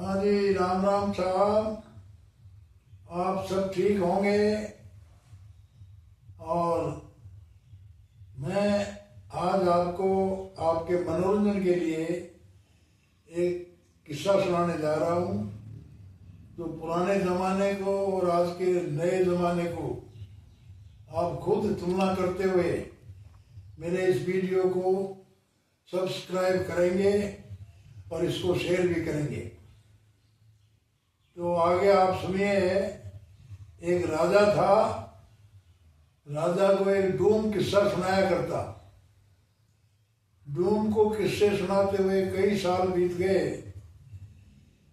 हाँ जी, राम राम साहब। आप सब ठीक होंगे। और मैं आज आपको आपके मनोरंजन के लिए एक किस्सा सुनाने जा रहा हूँ, जो पुराने ज़माने को और आज के नए ज़माने को आप खुद तुलना करते हुए मेरे इस वीडियो को सब्सक्राइब करेंगे और इसको शेयर भी करेंगे। तो आगे आप सुनिए। एक राजा था, राजा को एक डूम किस्सा सुनाया करता। डूम को किस्से सुनाते हुए कई साल बीत गए।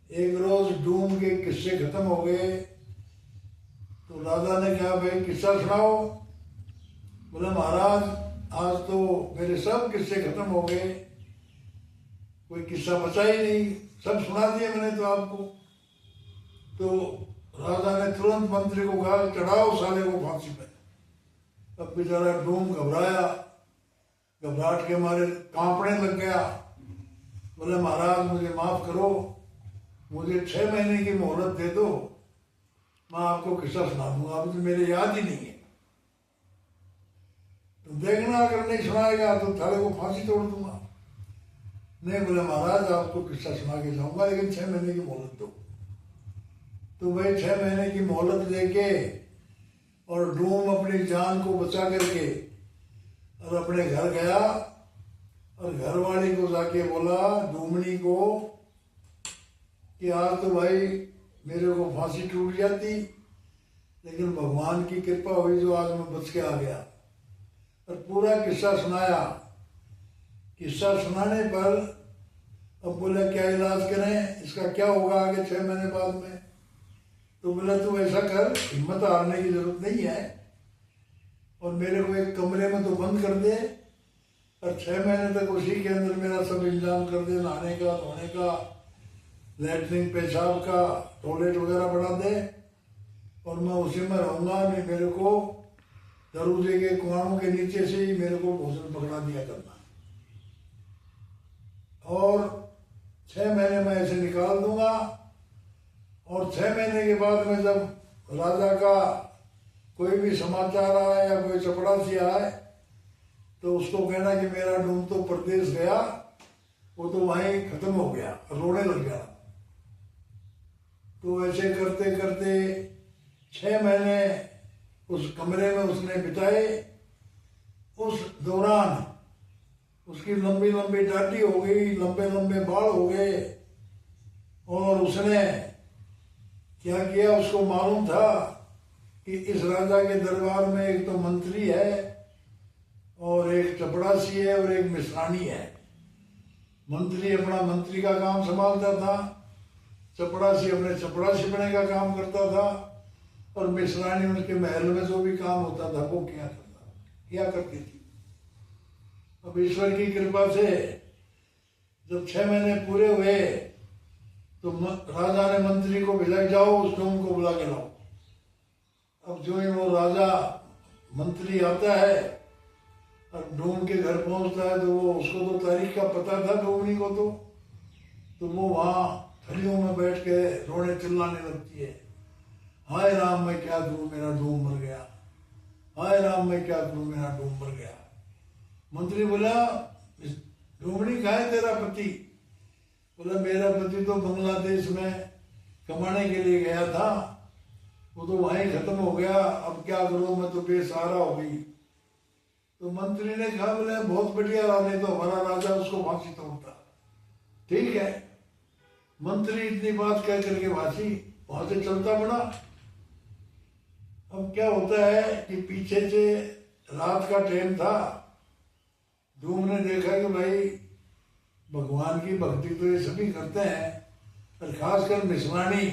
एक रोज डूम के किस्से खत्म हो गए तो राजा ने कहा, भाई किस्सा सुनाओ। बोला, महाराज आज तो मेरे सब किस्से खत्म हो गए, कोई किस्सा बचा ही नहीं, सब सुना दिए मैंने तो आपको। तो राजा ने तुरंत मंत्री को कहा, चढ़ाओ साले को फांसी पे। अब बेचारा डूम घबराया, घबराहट के मारे कांपने लग गया। बोले, महाराज मुझे माफ करो, मुझे 6 महीने की मोहलत दे दो, मैं आपको किस्सा सुना दूंगा। अभी तो मेरे याद ही नहीं है। तो देखना, अगर नहीं सुनाएगा तो थाले को फांसी तोड़ दूंगा। नहीं, बोले महाराज आपको किस्सा सुना के जाऊंगा, लेकिन 6 महीने की मोहलत दो। तो भाई 6 महीने की मोहलत लेके और डूम अपनी जान को बचा करके और अपने घर गया और घरवाली को जाके बोला, डूमनी को, कि आज तो भाई मेरे को फांसी टूट जाती, लेकिन भगवान की कृपा हुई जो आज मैं बच के आ गया। और पूरा किस्सा सुनाया। किस्सा सुनाने पर अब बोला, क्या इलाज करें, इसका क्या होगा आगे 6 महीने बाद में। तो बोला, तू ऐसा कर, हिम्मत हारने की जरूरत नहीं है, और मेरे को एक कमरे में तो बंद कर दे और 6 महीने तक उसी के अंदर मेरा सब इंतजाम कर दे, नहाने का, धोने का, लैट्रिन पेशाब का, टॉयलेट वगैरह बना दे, और मैं उसी में रहूंगा। नहीं मेरे को दरूजे के कुआनों के नीचे से ही मेरे को भोजन पकड़ा दिया करना, और 6 महीने में ऐसे निकाल दूंगा। और 6 महीने के बाद में जब राजा का कोई भी समाचार आए या कोई चपड़ासी आए तो उसको कहना कि मेरा डूम तो प्रदेश गया, वो तो वहीं खत्म हो गया, रोने लग गया। तो ऐसे करते करते 6 महीने उस कमरे में उसने बिताए। उस दौरान उसकी लंबी लंबी दाढ़ी हो गई, लंबे लंबे बाल हो गए, और उसने क्या किया, उसको मालूम था कि इस राजा के दरबार में एक तो मंत्री है और एक चपड़ासी है और एक मिश्रानी है। मंत्री अपना मंत्री का काम संभालता था, चपड़ासी अपने चपड़ासी बने का काम करता था, और मिश्रानी उनके महल में जो भी काम होता था वो किया करती थी। अब ईश्वर की कृपा से जब 6 महीने पूरे हुए तो राजा ने मंत्री को भेजा, जाओ उस डूम को बुला के लाओ। अब जो ही वो राजा मंत्री आता है और डूम के घर पहुंचता है तो वो, उसको तो तारीख का पता था डूमनी को, तो वो वहां थलियों में बैठ के रोने चिल्लाने लगती है, हाय राम मैं क्या दूं, मेरा डूम मर गया, हाय राम मैं क्या दूं, मेरा डूम मर गया। मंत्री बोला, डूमनी कहाँ है तेरा पति? बोला, मेरा पति तो बांग्लादेश में कमाने के लिए गया था, वो तो वहीं खत्म हो गया, अब क्या करूं, मैं तो बेसहारा हो गई। तो मंत्री ने कहा, बोले बहुत बढ़िया, नहीं तो हमारा राजा उसको फांसी तोड़ता। ठीक है। मंत्री इतनी बात कह करके वहां से चलता पड़ा। अब क्या होता है कि पीछे से रात का टाइम था। डूम ने देखा कि भाई भगवान की भक्ति तो ये सभी करते हैं, और खासकर मिश्रानी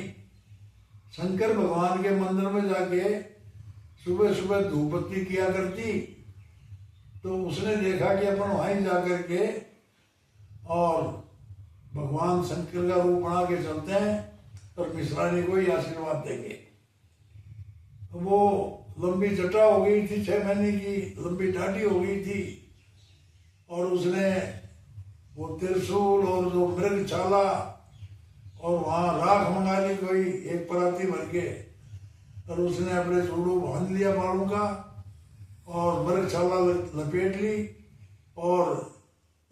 शंकर भगवान के मंदिर में जाके सुबह सुबह धूप बत्ती किया करती। तो उसने देखा कि अपन वहीं जाकर के और भगवान शंकर का रूप बना के चलते हैं और मिश्रानी को ही आशीर्वाद देंगे। वो लंबी जटा हो गई थी, 6 महीने की लंबी दाढ़ी हो गई थी, और उसने वो त्रिशूल और जो मृग छाला और वहाँ राख मंगा ली कोई एक पराती भर के, और उसने अपने जोड़ों बांध लिया बालों का और मृगशाला लपेट ली और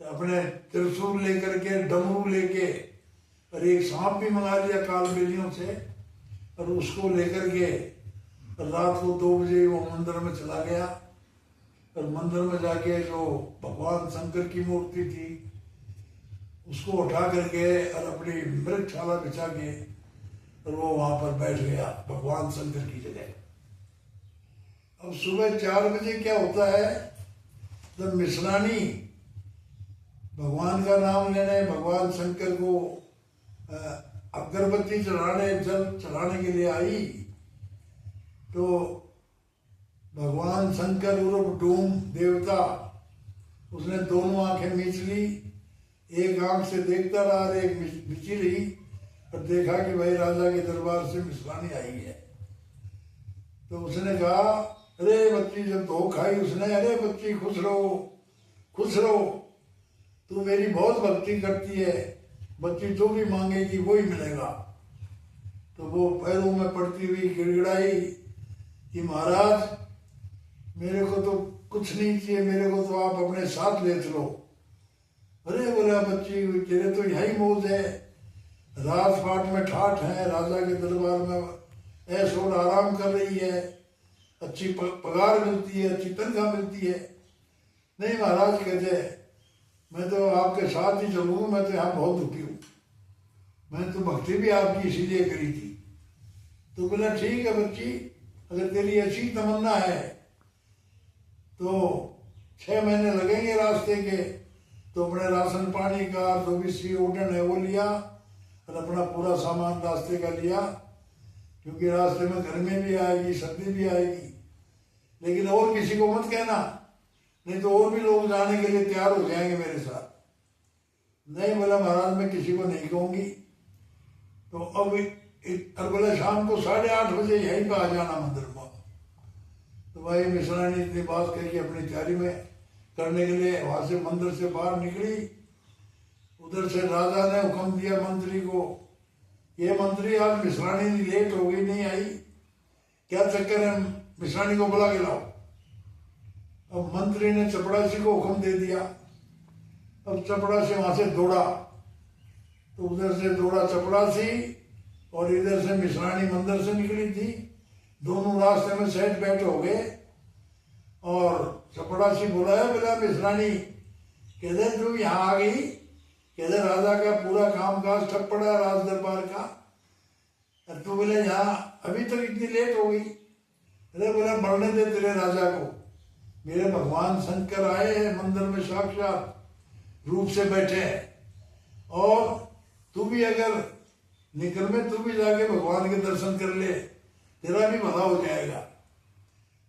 अपने त्रिशूल लेकर के, डमरू लेके, और एक सांप भी मंगा लिया कालबेलियों से, और उसको लेकर के रात को 2 बजे वो मंदिर में चला गया। और मंदिर में जाके जो भगवान शंकर की मूर्ति थी उसको उठा करके और अपनी मृगशाला बिछा के और वो वहां पर बैठ गया भगवान शंकर की जगह। अब सुबह 4 बजे क्या होता है, जब मिश्रानी भगवान का नाम लेने, भगवान शंकर को अगरबत्ती चढ़ाने, जल चढ़ाने के लिए आई, तो भगवान शंकर उर्फ डूम देवता, उसने दोनों आंखें मीच ली, एक आंख से देखता रहा और एक मिची रही, और देखा कि भाई राजा के दरबार से मिश्रानी आई है। तो उसने कहा, अरे बच्ची, जब धो खाई उसने, अरे बच्ची खुश रहो, खुश रहो, तू मेरी बहुत भक्ति करती है, बच्ची जो भी मांगेगी वो ही मिलेगा। तो वो पैरों में पड़ती हुई गिड़गिड़ाई कि महाराज, मेरे को तो कुछ नहीं चाहिए, मेरे को तो आप अपने साथ ले चलो। अरे बोला, बच्ची तेरे तो यही मौज है, राजपाट में ठाठ है, राजा के दरबार में ऐश और आराम कर रही है, अच्छी पगार मिलती है, अच्छी तनख्वाह मिलती है। नहीं महाराज कहते, मैं तो आपके साथ ही चलूँगा, मैं तो यहाँ बहुत दुखी हूँ, मैं तो भक्ति भी आपकी इसीलिए करी थी। तो बोला, ठीक है बच्ची, अगर तेरी ऐसी तमन्ना है तो 6 महीने लगेंगे रास्ते के, तो अपने राशन पानी का जो भी सी ओडन है वो लिया और अपना पूरा सामान रास्ते का लिया, क्योंकि रास्ते में गर्मी भी आएगी, सर्दी भी आएगी। लेकिन और किसी को मत कहना, नहीं तो और भी लोग जाने के लिए तैयार हो जाएंगे मेरे साथ। नहीं बोला, महाराज मैं किसी को नहीं कहूंगी। तो अब बोला, शाम को 8:30 बजे यहीं पर आ जाना मंदिर में। तो भाई मिश्रानी इतनी बात करके अपनी तैयारी में करने के लिए वहां से मंदिर से बाहर निकली। उधर से राजा ने हुक्म दिया मंत्री को, ये मंत्री आज मिश्रानी लेट हो गई, नहीं आई, क्या चक्कर है, मिश्रानी को बुला के लाओ। अब मंत्री ने चपड़ासी को हुक्म दे दिया। अब चपड़ासी वहां से दौड़ा, तो उधर से दौड़ा चपड़ासी और इधर से मिश्रानी मंदिर से निकली थी। दोनों रास्ते में सेट बैठे हो गए और चपड़ासी बुलाया, बोला मिश्रानी, कहते तू यहाँ आ गई, कहते राजा का पूरा कामकाज ठप पड़ा है राज दरबार का, तू बोले यहाँ अभी तक इतनी लेट हो गई। अरे बोला, मरने दे तेरे राजा को, मेरे भगवान शंकर आए हैं मंदिर में, साक्षात रूप से बैठे हैं, और तू भी अगर निकल में तू भी जाके भगवान के दर्शन कर ले, तेरा भी भला हो जाएगा।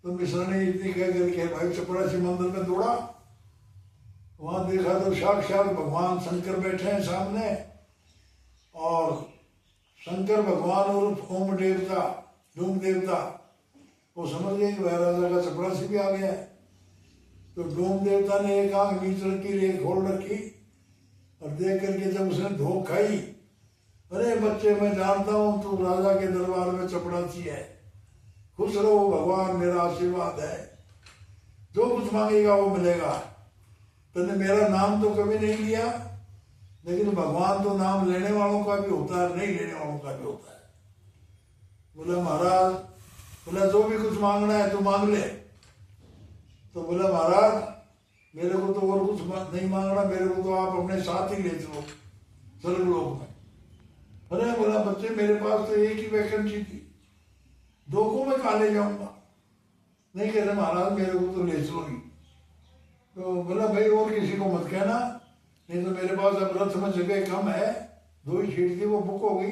तो मिश्रानी इतनी कह करके भाई चपड़ासी मंदिर में दौड़ा, वहां देखा तो साक्षात भगवान शंकर बैठे हैं सामने, और शंकर भगवान उर्फ ओम देवता, डूम देवता, वो समझ गए कि राजा का चपड़ासी भी आ गया है। तो डूम देवता ने एक आंख नीच रखी, एक खोल रखी, और देख करके जब उसने धोख खाई, अरे बच्चे मैं जानता हूं तू राजा के दरबार में चपड़ासी है, खुश रहो, भगवान मेरा आशीर्वाद है, जो कुछ मांगेगा वो मिलेगा। तूने मेरा नाम तो कभी नहीं लिया, लेकिन भगवान तो नाम लेने वालों का भी होता है, नहीं लेने वालों का भी होता है। बोला महाराज, बोला जो भी कुछ मांगना है तो मांग ले। तो बोला महाराज, मेरे को तो और कुछ नहीं मांगना, मेरे को तो आप अपने साथ ही ले चलो स्वर्गलोक में। अरे बोला, बच्चे मेरे पास तो एक ही वैकेंसी थी, 2 को मैं कहा ले जाऊंगा। नहीं कह रहे महाराज, मेरे को तो ले चलो ही। तो बोला, भाई और किसी को मत कहना, नहीं तो मेरे पास अब रथ में जगह कम है, 2 ही सीट थी, वो बुक हो गई,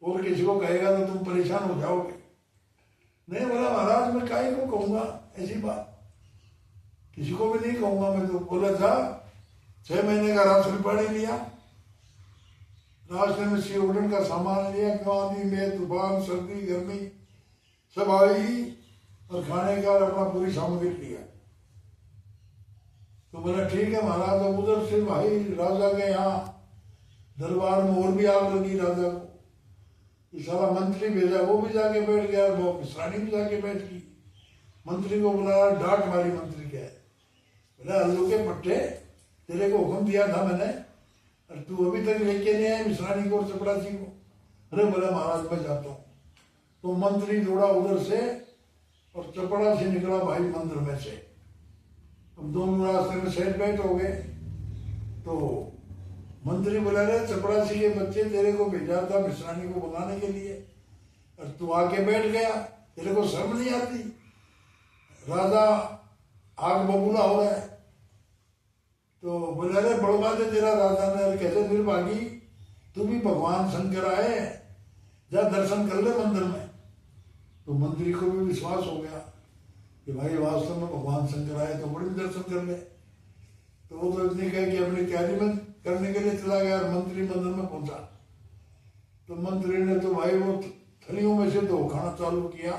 और किसी को कहेगा तो तुम परेशान हो जाओगे। नहीं बोला, महाराज मैं काहे को कहूंगा ऐसी बात, किसी को भी नहीं कहूंगा मैं तो। बोला था 6 महीने का राशन पानी लिया, रास्ते में सीओडन का सामान लिया, आंधी में तूफान सर्दी गर्मी सब आई, और खाने का अपना पूरी सामग्री लिया। तो बोला ठीक है महाराज। अब उधर से भाई राजा के यहाँ दरबार में और भी आग लगी राजा को। ये सारा मंत्री भेजा, वो भी जाके बैठ गया, वो मिश्रानी भी जाके बैठ गई। मंत्री को बुलाया, डांट मारी मंत्री के, बोला अल्लू के पट्टे, तेरे को हुक्म दिया था मैंने और तू अभी तक लेके नहीं आया मिश्रानी को और चपरासी को। अरे बोला महाराज मैं जाता हूँ। तो मंत्री दौड़ा उधर से और चपरासी निकला भाई मंदिर में से। अब दोनों रास्ते में सेट बैठ हो गए। तो मंत्री बोला रहे चपरासी के बच्चे, तेरे को भेजा था मिश्रानी को बुलाने के लिए और तू आके बैठ गया, तेरे को शर्म नहीं आती? राजा आग बबूला हो रहा है। तो बोला रे बड़वा दे तेरा राजा ने, कैसे निर्भागी, तू भी भगवान शंकर आए, जा दर्शन कर ले मंदिर में। तो मंत्री को भी विश्वास हो गया कि भाई वास्तव में भगवान शंकर आए तो बड़े दर्शन कर ले। तो वो तो इतनी कहे कि अपनी तैयारी में करने के लिए चला गया और मंत्री मंदिर में पहुंचा। तो मंत्री ने तो भाई वो थलियों में से तो खाना चालू किया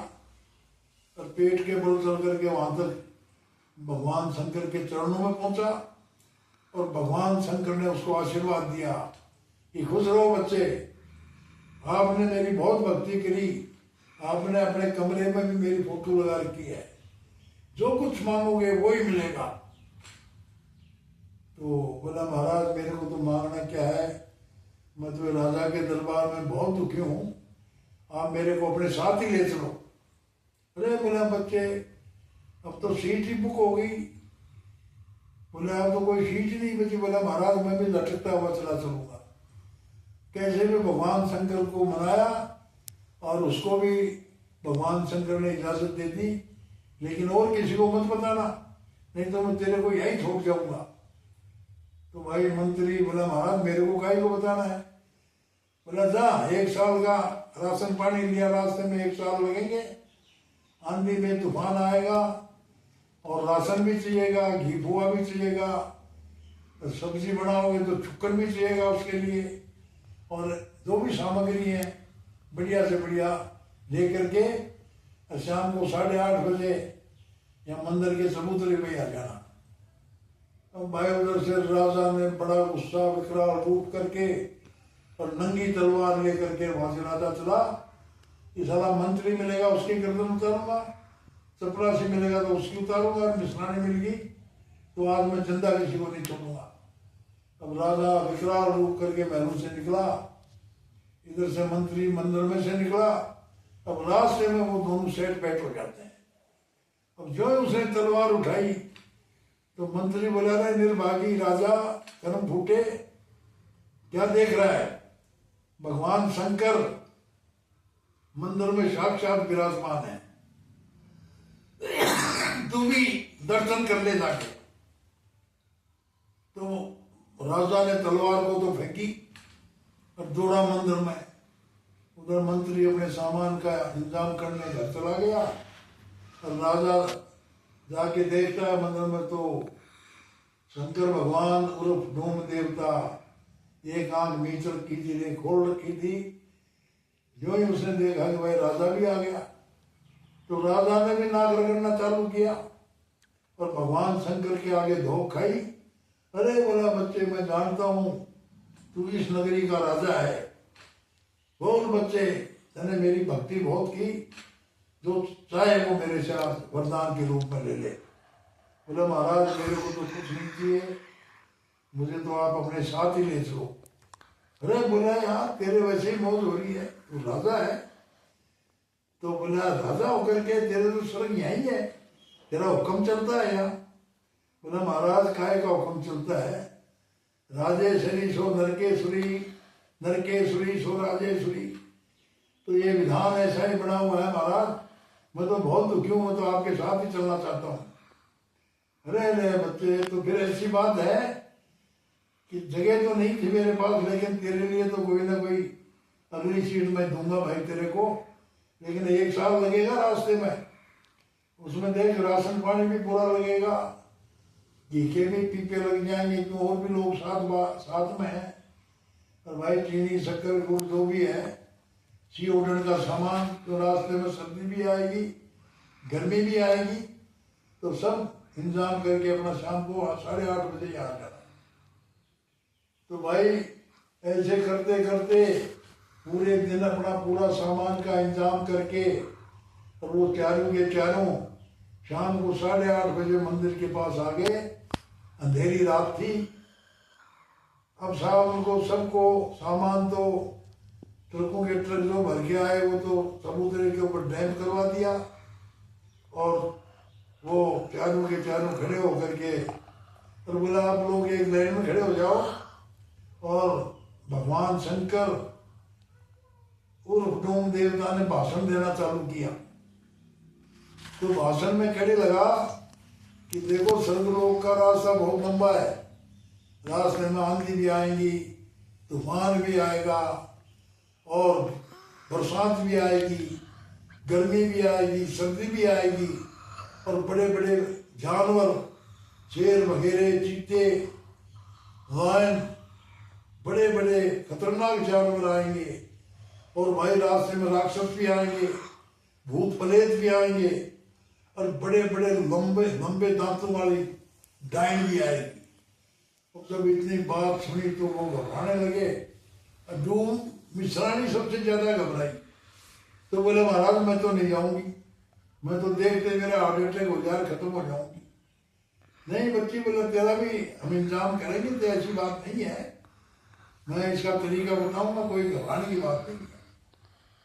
और पेट के बल चल करके वहां तक भगवान शंकर के चरणों में पहुंचा और भगवान शंकर ने उसको आशीर्वाद दिया कि खुश रहो बच्चे, आपने मेरी बहुत भक्ति करी, आपने अपने कमरे में भी मेरी फोटो लगा रखी है, जो कुछ मांगोगे वो ही मिलेगा। तो बोला महाराज मेरे को तो मांगना क्या है, मैं तो राजा के दरबार में बहुत दुखी हूँ, आप मेरे को अपने साथ ही ले चलो। अरे बोला बच्चे अब तो सीट ही बुक हो गई। बोला अब तो कोई सीट नहीं बची। बोला महाराज मैं भी लटकता हुआ चला चलूंगा। कैसे भी भगवान शंकर को मनाया और उसको भी भगवान शंकर ने इजाजत दे दी, लेकिन और किसी को मत बताना, नहीं तो मैं तेरे को यही ठोक जाऊंगा। तो भाई मंत्री बोला महाराज मेरे को काहे को बताना है? बोला जा 1 साल का राशन पानी लिया, रास्ते में 1 साल लगेंगे, आंधी में तूफान आएगा और राशन भी चाहिएगा, घी खोआ भी चाहिएगा, सब्जी बनाओगे तो चुक्कन भी चाहिएगा उसके लिए, और जो भी सामग्री है बढ़िया से बढ़िया ले करके शाम को 8:30 बजे या मंदिर के चबूतरे पे आ जाना। अब भाई उधर से राजा ने बड़ा गुस्सा विकराल रूप करके और नंगी तलवार लेकर के वहां से राजा चला। ये साला मंत्री मिलेगा उसकी गर्दन उतारूंगा, चपरासी मिलेगा तो उसकी उतारूंगा, मिश्रानी मिल गई तो आज मैं जिंदा किसी को नहीं छोड़ूंगा। अब राजा विकराल रूप करके महलों से निकला, इधर से मंत्री मंदिर में से निकला। अब रास्ते में वो दोनों सेट बैठ हो जाते हैं। अब जो उसने तलवार उठाई तो मंत्री बोला रहे निर्भागी राजा, कर्म फूटे, क्या देख रहा है? भगवान शंकर मंदिर में साक्षात विराजमान है, तू भी दर्शन कर ले जाके। तो राजा ने तलवार को तो फेंकी और दौड़ा मंदिर में। उधर मंत्री अपने सामान का इंतजाम करने घर चला गया और राजा जाके देखता है मंदिर में तो शंकर भगवान उर्फ डोम देवता एक आंख मीचर की थी, खोल रखी थी। जो ही उसने देखा कि भाई राजा भी आ गया तो राजा ने भी नाक रगड़ना चालू किया और भगवान शंकर के आगे धोख खाई। अरे बोला बच्चे मैं जानता हूं तू इस नगरी का राजा है, बोल बच्चे तूने मेरी भक्ति बहुत की, जो चाहे वो मेरे से आज वरदान के रूप में ले ले। बोले महाराज मेरे को तो कुछ नहीं चाहिए, मुझे तो आप अपने साथ ही ले चलो। अरे बोला यार तेरे वैसे ही मौज हो रही है, तू राजा है। तो बोला राजा होकर के तेरे तो स्वर्ग यही है, तेरा हुक्म चलता है यहाँ। बोला महाराज काय का हुक्म चलता है? राजेश्वरी सो नरकेश्वरी, नरकेश्वरी सो राजेश्वरी। तो ये विधान ऐसा ही बना हुआ है महाराज, मैं तो बहुत दुखी हूँ, मैं तो आपके साथ ही चलना चाहता हूँ। अरे बच्चे तो फिर ऐसी बात है कि जगह तो नहीं थी मेरे पास, लेकिन तेरे लिए तो कोई ना कोई अगली सीट में दूंगा भाई तेरे को, लेकिन 1 साल लगेगा रास्ते में, उसमें देख राशन पानी भी पूरा लगेगा, घी के भी पीपे लग जाएंगे क्यों और भी लोग साथ में हैं, और भाई चीनी शक्कर गुड़ जो भी है सी ओडन का सामान, तो रास्ते में सर्दी भी आएगी गर्मी भी आएगी, तो सब इंतजाम करके अपना शाम को 8:30 बजे आ जाना। तो भाई ऐसे करते करते पूरे दिन अपना पूरा सामान का इंतजाम करके और वो चारों के चारों शाम को 8:30 बजे मंदिर के पास आ गए। अंधेरी रात थी। अब साहब उनको सबको सामान तो ट्रकों के ट्रक जो भर के आए वो तो समुद्र के ऊपर डैम करवा दिया और वो चारों के चारों खड़े होकर के और बोला आप लोग एक लाइन में खड़े हो जाओ और भगवान शंकर उर्फ डोम देवता ने भाषण देना चालू किया। तो भाषण में खड़े लगा कि देखो स्वर्गलोक का रास्ता बहुत लंबा है, रास्ते में आंधी भी आएंगी, तूफान भी आएगा और बरसात भी आएगी, गर्मी भी आएगी, सर्दी भी आएगी और बड़े बड़े जानवर शेर वगैरह, चीते, लायन, बड़े बड़े खतरनाक जानवर आएंगे और भाई रास्ते में राक्षस भी आएंगे, भूत प्रेत भी आएंगे और बड़े बड़े लंबे लंबे दांतों वाली डायन भी आएगी। और जब इतनी बात सुनी तो वो घबराने लगे। डूम मिश्रानी सबसे ज्यादा घबराई। तो बोले महाराज मैं तो नहीं जाऊंगी, मैं तो देखते मेरे हार्ट अटैक हो जाए, खत्म हो जाऊंगी। नहीं बच्ची, बोले तेरा भी हम इंतजाम करेंगे, तो ऐसी बात नहीं है, मैं इसका तरीका बताऊंगा, कोई घबराने की बात नहीं है।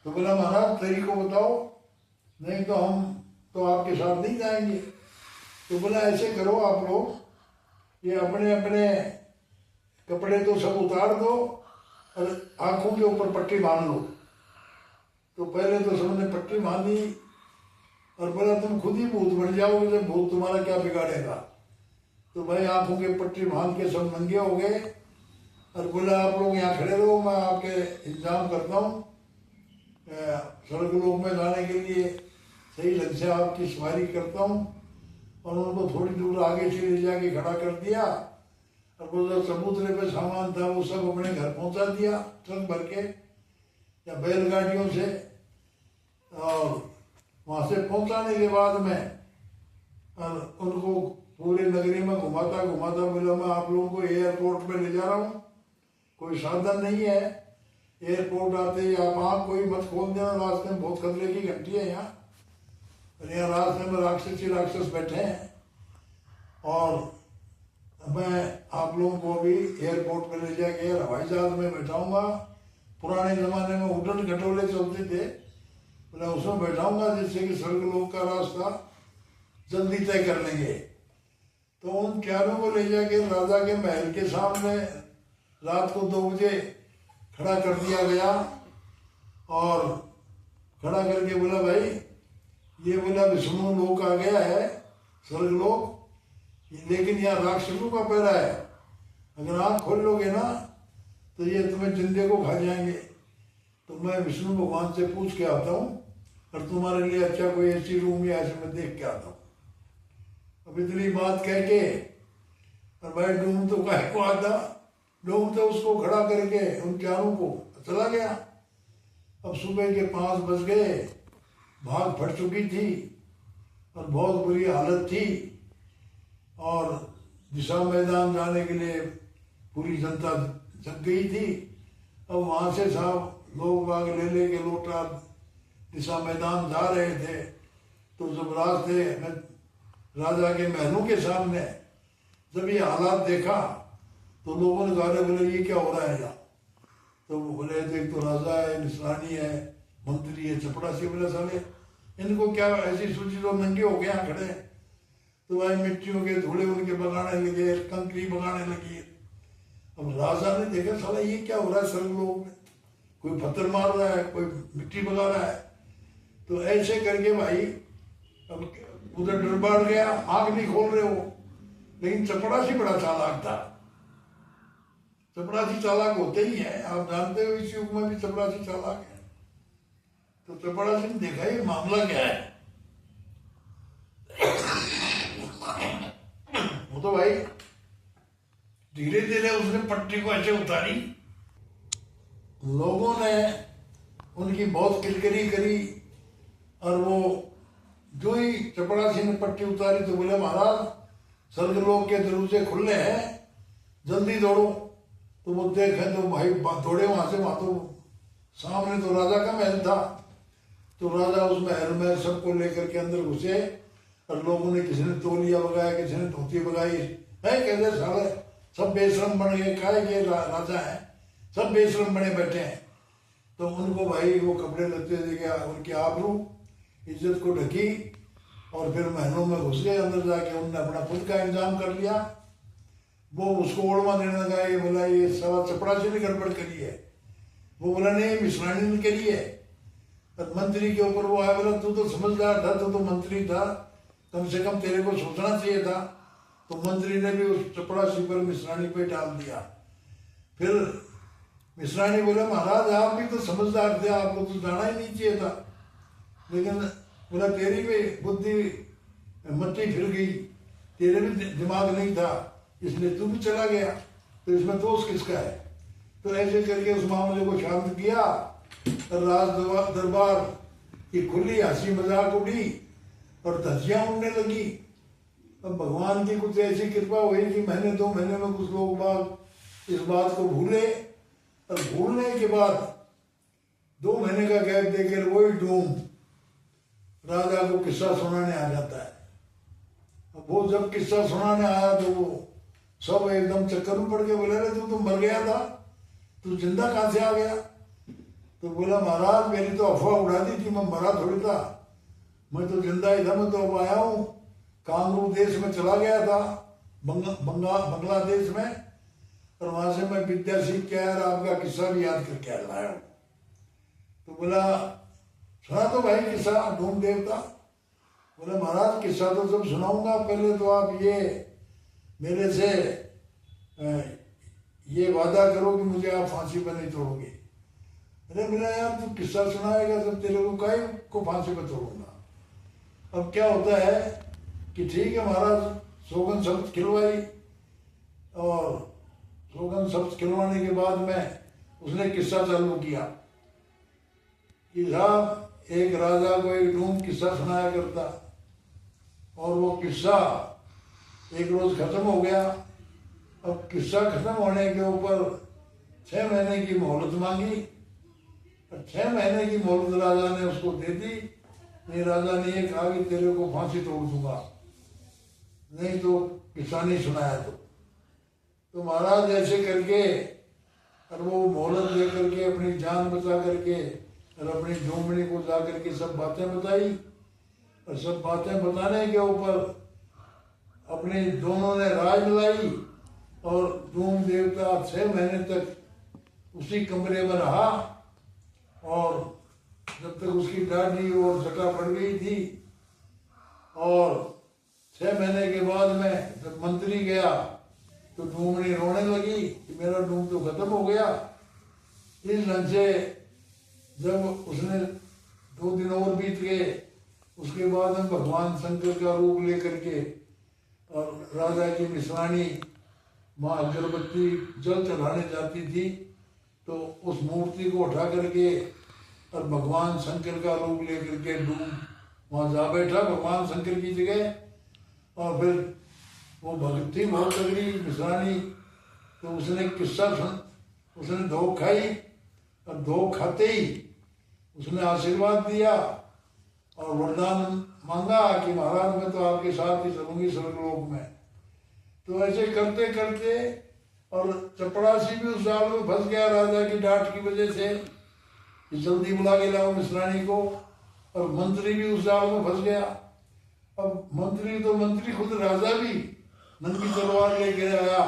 तो बोला महाराज तरीको बताओ, नहीं तो हम तो आपके साथ नहीं जाएंगे। तो बोला ऐसे करो आप लोग, ये अपने अपने कपड़े तो सब उतार दो और आंखों के ऊपर पट्टी बांध लो। तो पहले तो सबने पट्टी बांधी और बोला तुम खुद ही भूत बन जाओगे, जब भूत तुम्हारा क्या बिगाड़ेगा। तो भाई आंखों के पट्टी बांध के सब नंगे हो गए और बोला आप लोग यहाँ खड़े रहो, मैं आपके इंतजाम करता हूँ स्वर्गलोक में जाने के लिए, सही ढंग से आपकी सवारी करता हूँ। और उनको थोड़ी दूर आगे से ले जाके खड़ा कर दिया और वो जो समुद्र पे सामान था वो सब अपने घर पहुंचा दिया ट्रक भर के या बैलगाड़ियों से। और वहाँ से पहुंचाने के बाद में और उनको पूरे नगरी में घुमाता घुमाता बोला मैं आप लोगों को एयरपोर्ट पे ले जा रहा हूँ, कोई साधन नहीं है, एयरपोर्ट आते ही आप आँख कोई मत खोल देना, रास्ते में बहुत खतरे की घंटी है यहाँ, और यहाँ रास्ते में राक्षस ही राक्षस बैठे हैं। और मैं आप लोगों को भी एयरपोर्ट पर ले जाके हवाई जहाज में बैठाऊंगा। पुराने जमाने में उड़न खटोले चलते थे, मैं उसमें बैठाऊंगा जिससे कि स्वर्गलोक का रास्ता जल्दी तय कर लेंगे। तो उन चारों को ले जाके राजा के महल के सामने रात को 2 बजे खड़ा कर दिया गया और खड़ा करके बोला भाई ये बोला विष्णु लोक आ गया है स्वर्गलोक, लेकिन यहाँ राक्षसों का पैरा है, अगर आँख खोल लोगे ना तो ये तुम्हें जिंदे को खा जाएंगे। तो मैं विष्णु भगवान से पूछ के आता हूँ और तुम्हारे लिए अच्छा कोई ऐसी रूम या ऐसे मैं देख के आता हूँ। अब इतनी बात कह के और भाई डूम तो कह को आता, डूम तो उसको खड़ा करके उन चारों को चला गया। अब सुबह के 5 बज गए, भाग फट चुकी थी और बहुत बुरी हालत थी और दिशा मैदान जाने के लिए पूरी जनता जग गई थी। अब वहाँ से साहब लोग बाग ले लेके लोटा दिशा मैदान जा रहे थे। तो जब रास्ते में राजा के महलों के सामने जब ये हालात देखा तो लोगों ने कहा बोले ये क्या हो रहा है यहाँ। तो वो बोले देख तो राजा है, निशानी है, मंत्री है, चपड़ासी। बोले साले इनको क्या ऐसी सूची, तो नंगे हो गए यहाँ खड़े। तो भाई मिट्टियों के धूले उनके बगाने लगे, कंकरी बगाने लगी। अब राजा ने देखा साला ये क्या हो रहा है स्वर्गलोक में, कोई पत्थर मार रहा है, कोई मिट्टी बगा रहा है। तो ऐसे करके भाई अब उधर डर बढ़ गया, आंख नहीं खोल रहे हो। लेकिन चपड़ासी बड़ा चालाक था। चपड़ासी चालाक होते ही है, आप जानते हो इस युग में भी चपड़ासी चालाक है। तो चपड़ासी ने देखा ये मामला क्या है। वो तो भाई धीरे धीरे उसने पट्टी को ऐसे उतारी, लोगों ने उनकी बहुत किलकिरी करी और वो जो ही चपड़ासी ने पट्टी उतारी तो बोले महाराज स्वर्गलोक के दरवाजे खुले हैं, जल्दी दौड़ो। तो वो देखे तो भाई दौड़े वहां से, वहां तो सामने तो राजा का महल था। तो राजा उस महल में सबको लेकर के अंदर घुसे और लोगों ने, किसी ने तौलिया बगाया, किसी ने धोती बगाई है, कहते साले सब बेशरम बन गए, काहे के राजा है, सब बेशरम बने बैठे हैं। तो उनको भाई वो कपड़े लगते थे क्या, उनकी आबरू इज्जत को ढकी और फिर महलों में घुस गए। अंदर जाके उनने अपना खुद का इंतजाम कर लिया। वो उसको ओढ़वा देने लगा, ये बोला ये सारा चपड़ासी ने गड़बड़ करी है। वो बोला नहीं, मिश्रानी ने करी है। और मंत्री के ऊपर वो आया, बोला तू तो समझदार था, तू तो मंत्री था, कम से कम तेरे को सोचना चाहिए था। तो मंत्री ने भी उस चपड़ासी पर मिश्रानी पे डाल दिया। फिर मिश्रानी बोला महाराज आप भी तो समझदार थे, आपको तो जाना ही नहीं चाहिए था, लेकिन बोला तेरी भी बुद्धि मट्टी फिर गई, तेरे भी दिमाग नहीं था, इसलिए तू भी चला गया, तो इसमें दोष किसका है। तो ऐसे करके उस मामले को शांत किया और राज दरबार की खुली हंसी मजाक उड़ी और धज्जियां उड़ने लगी। अब भगवान की कुछ ऐसी कृपा हुई कि महीने 2 महीने में कुछ लोग बाग इस बात को भूले, और भूलने के बाद 2 महीने का गैप देकर वही डूम राजा को किस्सा सुनाने आ जाता है। अब वो जब किस्सा सुनाने आया तो वो सब एकदम चक्कर में पड़ गए, बोले रे तू तो मर गया था, तू जिंदा कहां से आ गया। तो बोला महाराज मेरी तो अफवाह उड़ा दी थी, मैं मरा थोड़ी था, मैं तो जिंदा ही था, मैं तो अब आया हूँ। कांगरू देश में चला गया था, बांग्लादेश में, और वहां से मैं विद्या सीख के आया और आपका किस्सा भी याद करके आया हूँ। तो बोला सुना तो भाई किस्सा डूम देवता। बोला महाराज किस्सा तो सब सुनाऊंगा, पहले तो आप ये मेरे से ये वादा करो कि मुझे आप फांसी पर नहीं तोड़ोगे। अरे बोला यार तू किस्सा सुनाएगा तो तेरे को काहे को फांसी पर तोड़ूंगा। अब क्या होता है कि ठीक है महाराज, सौगंध शब्द खिलवाई, और सौगंध शब्द खिलवाने के बाद में उसने किस्सा चालू किया कि साहब एक राजा को एक डूम किस्सा सुनाया करता, और वो किस्सा एक रोज खत्म हो गया। अब किस्सा खत्म होने के ऊपर 6 महीने की मोहलत मांगी, और 6 महीने की मोहलत राजा ने उसको दे दी। नहीं, राजा ने ये कहा कि तेरे को फांसी तोड़ दूंगा, नहीं तो किस्सा नहीं सुनाया तो महाराज ऐसे करके, और वो मोहलत लेकर के अपनी जान बचा करके और अपनी डूमनी को जा करके सब बातें बताई, और सब बातें बताने के ऊपर अपने दोनों ने राय मिलाई, और डूम देवता 6 महीने तक उसी कमरे में रहा, और जब तक उसकी दाढ़ी और जटा पड़ गई थी। और 6 महीने के बाद में जब मंत्री गया तो डूमनी रोने लगी कि मेरा डूम तो खत्म हो गया। इस ढंग से जब उसने 2 दिन और बीत गए, उसके बाद में भगवान शंकर का रूप लेकर के और राजा की मिश्रानी माँ अगरबत्ती जल चढ़ाने जाती थी, तो उस मूर्ति को उठा करके और भगवान शंकर का रूप लेकर के डूम वहाँ जा बैठा भगवान शंकर की जगह। और फिर वो भक्ति बहुत तगड़ी मिश्रानी, तो उसने किस्सा सुन, उसने धोख खाई, और धोख खाते ही उसने आशीर्वाद दिया और वरदान मांगा कि महाराज मैं तो आपके साथ ही चलूंगी स्वर्गलोक में। तो ऐसे करते करते, और चपड़ासी भी उस जाल में फंस गया राजा की डांट की वजह से कि जल्दी बुला के लाओ मिश्रानी को, और मंत्री भी उस जाल में फंस गया। अब मंत्री तो मंत्री, खुद राजा भी नंगी तलवार लेके आया।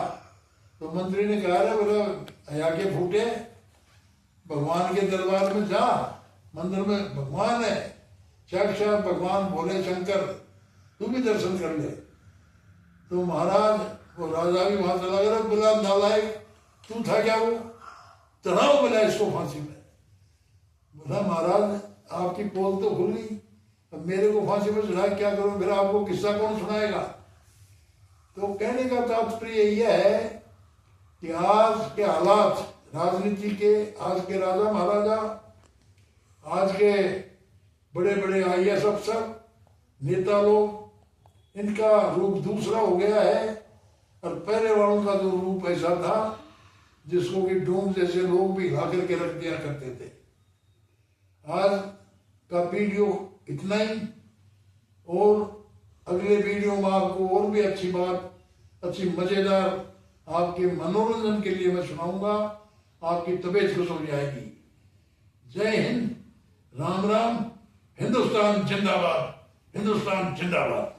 तो मंत्री ने कहा रे बोला हया के फूटे, भगवान के दरबार में जा, मंदिर में भगवान है, साक्षात भगवान भोले शंकर, तू भी दर्शन कर ले। तो महाराज वो राजा भी वहां चला गया, बोला नालायक तू था क्या, वो चढ़ाओ बोला इसको फांसी में। बोला महाराज आपकी पोल तो खुल गई, अब मेरे को फांसी में चढ़ा क्या करूं, फिर आपको किस्सा कौन सुनाएगा। तो कहने का तात्पर्य यह है कि आज के हालात राजनीति के, आज के राजा महाराजा, आज के बड़े बड़े IAS अफसर, नेता लोग, इनका रूप दूसरा हो गया है, और पहले वालों का जो रूप ऐसा था जिसको कि डूम जैसे लोग भी ला करके रख दिया करते थे। आज का वीडियो इतना ही, और अगले वीडियो में आपको और भी अच्छी बात, अच्छी मजेदार आपके मनोरंजन के लिए मैं सुनाऊंगा, आपकी तबीयत खुश हो जाएगी। जय हिंद, राम राम, हिंदुस्तान जिंदाबाद, हिंदुस्तान जिंदाबाद।